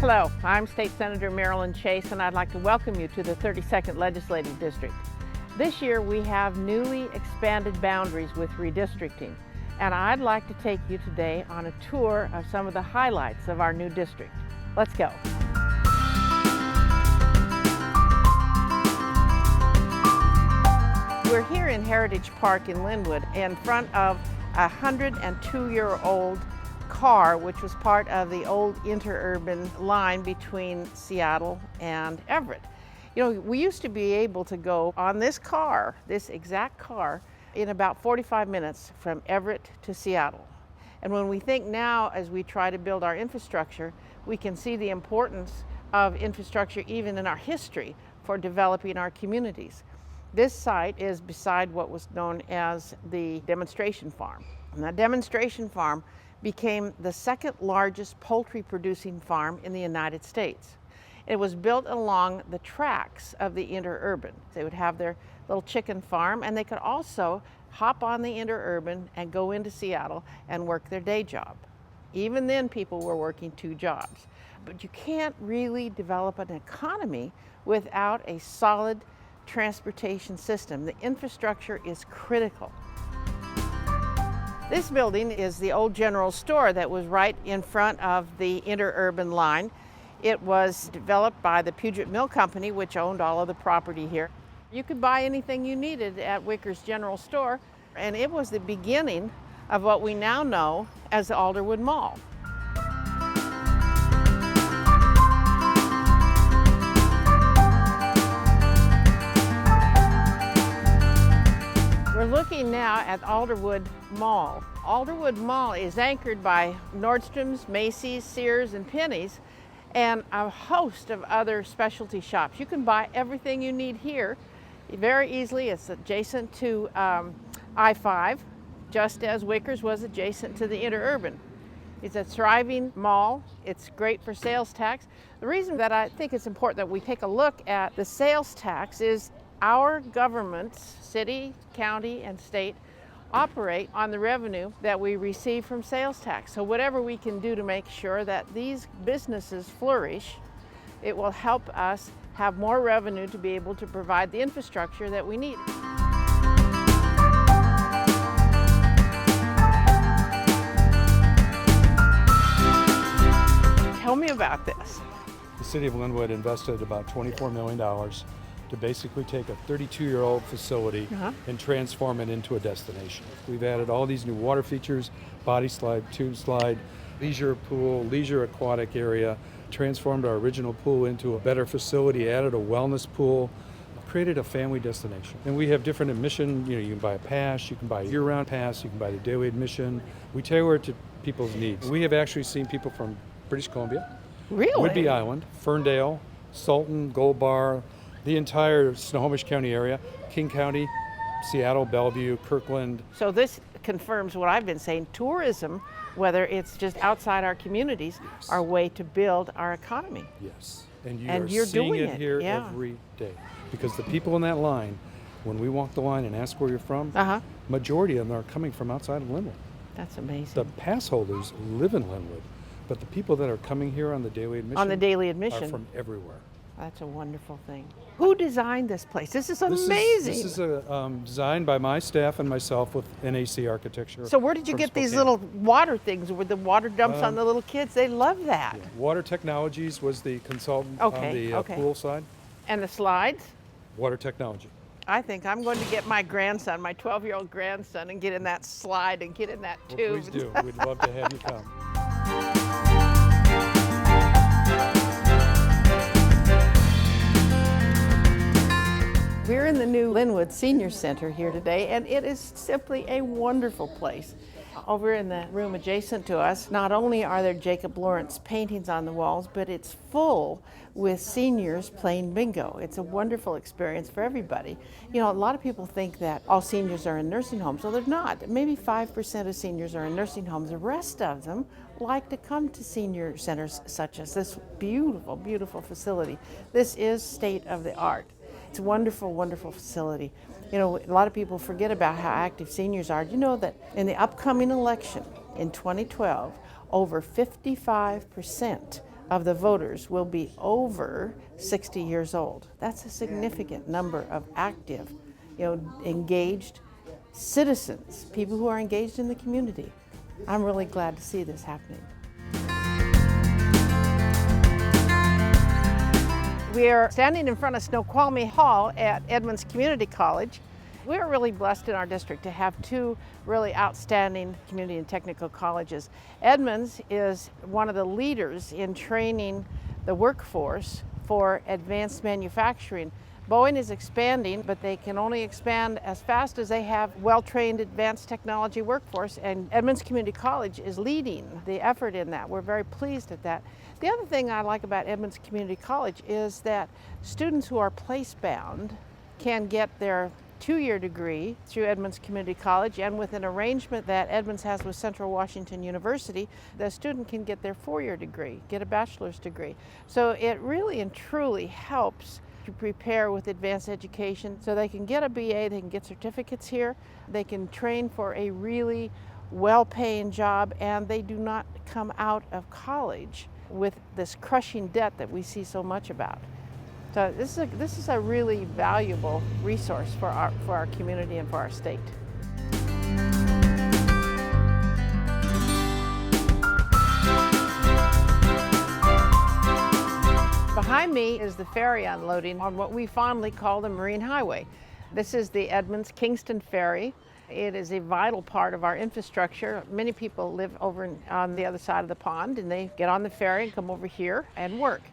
Hello, I'm State Senator Maralyn Chase, and I'd like to welcome you to the 32nd Legislative District. This year we have newly expanded boundaries with redistricting, and I'd like to take you today on a tour of some of the highlights of our new district. Let's go. We're here in Heritage Park in Linwood in front of a 102-year-old car, which was part of the old interurban line between Seattle and Everett. You know, we used to be able to go on this car, this exact car, in about 45 minutes from Everett to Seattle. And when we think now, as we try to build our infrastructure, we can see the importance of infrastructure even in our history for developing our communities. This site is beside what was known as the demonstration farm. And that demonstration farm became the second largest poultry producing farm in the United States. It was built along the tracks of the interurban. They would have their little chicken farm, and they could also hop on the interurban and go into Seattle and work their day job. Even then, people were working two jobs. But you can't really develop an economy without a solid transportation system. The infrastructure is critical. This building is the old general store that was right in front of the interurban line. It was developed by the Puget Mill Company, which owned all of the property here. You could buy anything you needed at Wicker's General Store, and it was the beginning of what we now know as the Alderwood Mall. We're looking now at Alderwood Mall. Alderwood Mall is anchored by Nordstrom's, Macy's, Sears, and Penney's, and a host of other specialty shops. You can buy everything you need here very easily. It's adjacent to I-5, just as Wicker's was adjacent to the interurban. It's a thriving mall. It's great for sales tax. The reason that I think it's important that we take a look at the sales tax is our governments, city, county, and state, operate on the revenue that we receive from sales tax. So whatever we can do to make sure that these businesses flourish, it will help us have more revenue to be able to provide the infrastructure that we need. Tell me about this. The City of Linwood invested about $24 million to basically take a 32-year-old facility and transform it into a destination. We've added all these new water features, body slide, tube slide, leisure pool, leisure aquatic area, transformed our original pool into a better facility, added a wellness pool, created a family destination. And we have different admission, you can buy a pass, you can buy a year-round pass, you can buy the daily admission. We tailor it to people's needs. We have actually seen people from British Columbia, Really? Whidbey Island, Ferndale, Sultan, Gold Bar, the entire Snohomish County area, King County, Seattle, Bellevue, Kirkland. So this confirms what I've been saying. Tourism, whether it's just outside our communities, are a way to build our economy. Yes, and you're seeing doing it here every day. Because the people in that line, when we walk the line and ask where you're from, majority of them are coming from outside of Linwood. That's amazing. The pass holders live in Linwood, but the people that are coming here on the daily admission, are from everywhere. That's a wonderful thing. Who designed this place? This is amazing. This is designed by my staff and myself with NAC Architecture. So where did you get these little water things with the water dumps on the little kids? They love that. Yeah. Water Technologies was the consultant on the pool side. And the slides? Water Technology. I think I'm going to get my grandson, my 12-year-old grandson, and get in that slide and get in that tube. Well, please do. We'd love to have you come. We're in the new Linwood Senior Center here today, and it is simply a wonderful place. Over in the room adjacent to us, not only are there Jacob Lawrence paintings on the walls, but it's full with seniors playing bingo. It's a wonderful experience for everybody. You know, a lot of people think that all seniors are in nursing homes. Well, they're not. Maybe 5% of seniors are in nursing homes. The rest of them like to come to senior centers such as this beautiful, beautiful facility. This is state of the art. It's a wonderful, wonderful facility. You know, a lot of people forget about how active seniors are. You know that in the upcoming election in 2012, over 55% of the voters will be over 60 years old. That's a significant number of active, engaged citizens, people who are engaged in the community. I'm really glad to see this happening. We are standing in front of Snoqualmie Hall at Edmonds Community College. We're really blessed in our district to have two really outstanding community and technical colleges. Edmonds is one of the leaders in training the workforce for advanced manufacturing. Boeing is expanding, but they can only expand as fast as they have well-trained advanced technology workforce, and Edmonds Community College is leading the effort in that. We're very pleased at that. The other thing I like about Edmonds Community College is that students who are place-bound can get their two-year degree through Edmonds Community College, and with an arrangement that Edmonds has with Central Washington University, the student can get their four-year degree, get a bachelor's degree. So it really and truly helps to prepare with advanced education so they can get a BA, they can get certificates here, they can train for a really well-paying job, and they do not come out of college with this crushing debt that we see so much about. So this is a really valuable resource for our community and for our state. Behind me is the ferry unloading on what we fondly call the Marine Highway. This is the Edmonds-Kingston Ferry. It is a vital part of our infrastructure. Many people live over on the other side of the pond, and they get on the ferry and come over here and work.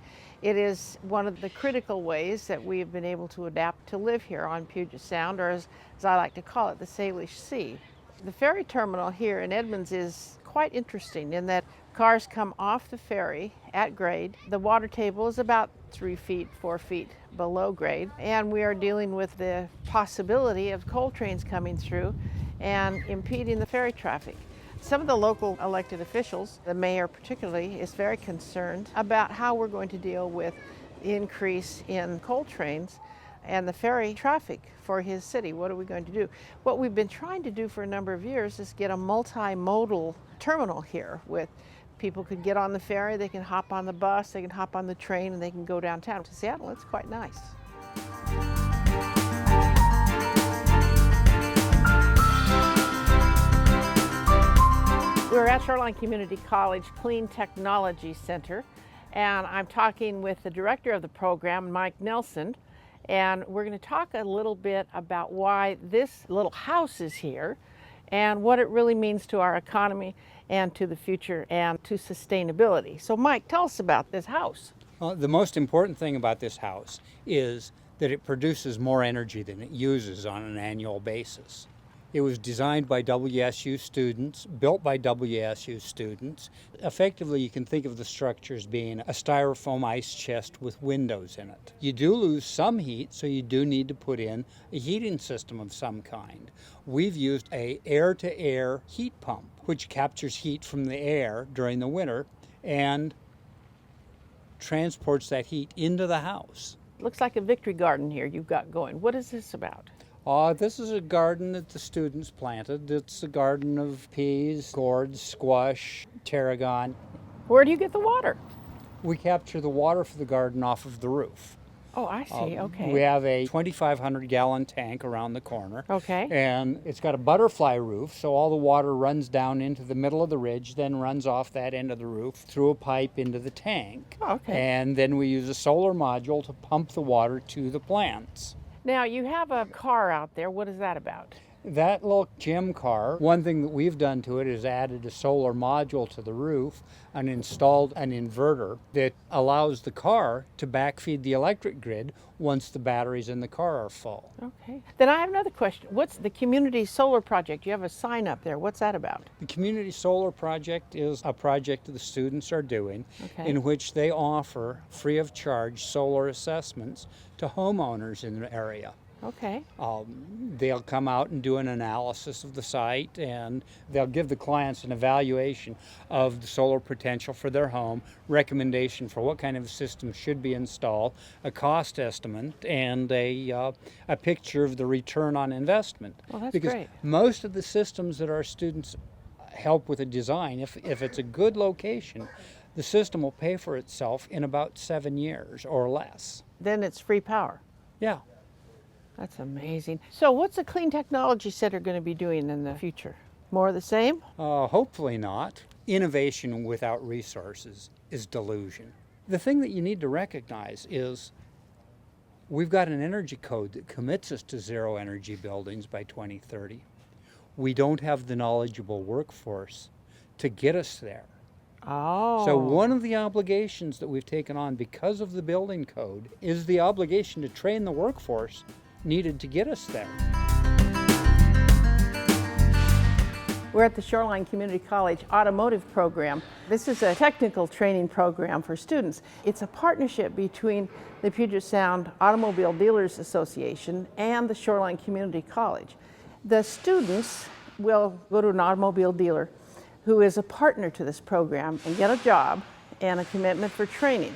It is one of the critical ways that we have been able to adapt to live here on Puget Sound, or as I like to call it, the Salish Sea. The ferry terminal here in Edmonds is quite interesting in that cars come off the ferry at grade. The water table is about 3 feet, 4 feet below grade, and we are dealing with the possibility of coal trains coming through and impeding the ferry traffic. Some of the local elected officials, the mayor particularly, is very concerned about how we're going to deal with the increase in coal trains and the ferry traffic for his city. What are we going to do? What we've been trying to do for a number of years is get a multimodal terminal here with people could get on the ferry, they can hop on the bus, they can hop on the train, and they can go downtown to Seattle. It's quite nice. We're at Shoreline Community College Clean Technology Center, and I'm talking with the director of the program, Mike Nelson, and we're going to talk a little bit about why this little house is here and what it really means to our economy and to the future and to sustainability. So Mike, tell us about this house. Well, the most important thing about this house is that it produces more energy than it uses on an annual basis. It was designed by WSU students, built by WSU students. Effectively, you can think of the structure as being a styrofoam ice chest with windows in it. You do lose some heat, so you do need to put in a heating system of some kind. We've used an air-to-air heat pump, which captures heat from the air during the winter and transports that heat into the house. Looks like a victory garden here you've got going. What is this about? This is a garden that the students planted. It's a garden of peas, gourds, squash, tarragon. Where do you get the water? We capture the water for the garden off of the roof. Oh, I see. Okay. We have a 2,500-gallon tank around the corner. Okay. And it's got a butterfly roof, so all the water runs down into the middle of the ridge, then runs off that end of the roof through a pipe into the tank. Oh, okay. And then we use a solar module to pump the water to the plants. Now, you have a car out there. What is that about? That little gym car, one thing that we've done to it is added a solar module to the roof and installed an inverter that allows the car to backfeed the electric grid once the batteries in the car are full. Okay. Then I have another question. What's the community solar project? You have a sign up there. What's that about? The community solar project is a project that the students are doing in which they offer free of charge solar assessments to homeowners in the area. Okay. They'll come out and do an analysis of the site, and they'll give the clients an evaluation of the solar potential for their home, recommendation for what kind of system should be installed, a cost estimate, and a picture of the return on investment. Well, that's because great. Most of the systems that our students help with a design, if it's a good location, the system will pay for itself in about 7 years or less. Then it's free power. Yeah. That's amazing. So what's the Clean Technology Center going to be doing in the future? More of the same? Hopefully not. Innovation without resources is delusion. The thing that you need to recognize is we've got an energy code that commits us to zero energy buildings by 2030. We don't have the knowledgeable workforce to get us there. Oh. So one of the obligations that we've taken on because of the building code is the obligation to train the workforce needed to get us there. We're at the Shoreline Community College Automotive Program. This is a technical training program for students. It's a partnership between the Puget Sound Automobile Dealers Association and the Shoreline Community College. The students will go to an automobile dealer who is a partner to this program and get a job and a commitment for training.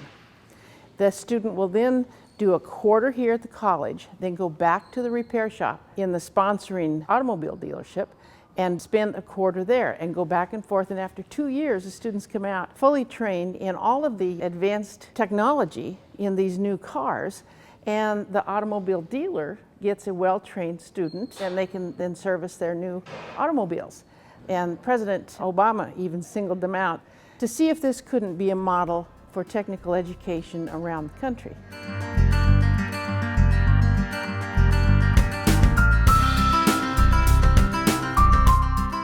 The student will then do a quarter here at the college, then go back to the repair shop in the sponsoring automobile dealership and spend a quarter there and go back and forth. And after 2 years, the students come out fully trained in all of the advanced technology in these new cars. And the automobile dealer gets a well-trained student and they can then service their new automobiles. And President Obama even singled them out to see if this couldn't be a model for technical education around the country.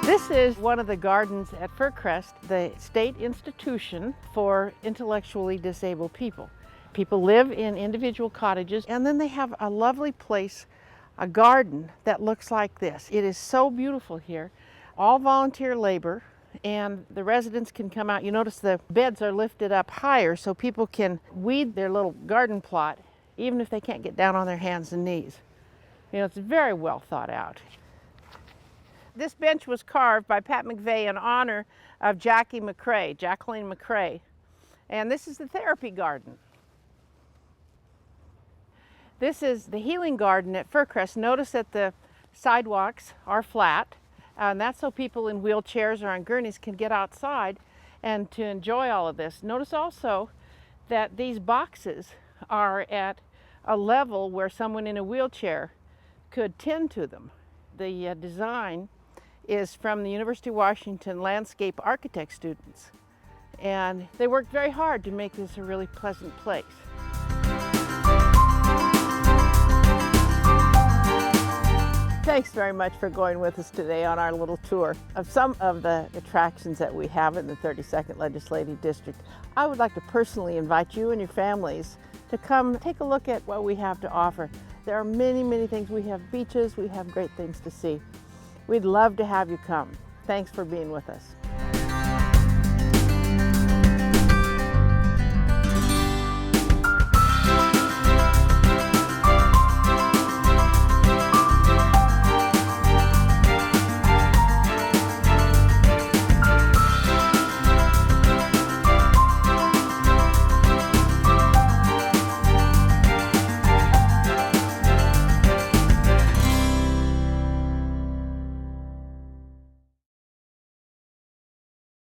This is one of the gardens at Fircrest, the state institution for intellectually disabled people. People live in individual cottages, and then they have a lovely place, a garden that looks like this. It is so beautiful here. All volunteer labor, and the residents can come out. You notice the beds are lifted up higher so people can weed their little garden plot even if they can't get down on their hands and knees. You know, it's very well thought out. This bench was carved by Pat McVeigh in honor of Jacqueline McCrae. And this is the therapy garden. This is the healing garden at Fircrest. Notice that the sidewalks are flat, and that's so people in wheelchairs or on gurneys can get outside and to enjoy all of this. Notice also that these boxes are at a level where someone in a wheelchair could tend to them. The design is from the University of Washington landscape architect students, and they worked very hard to make this a really pleasant place. Thanks very much for going with us today on our little tour of some of the attractions that we have in the 32nd Legislative District. I would like to personally invite you and your families to come take a look at what we have to offer. There are many, many things. We have beaches, we have great things to see. We'd love to have you come. Thanks for being with us.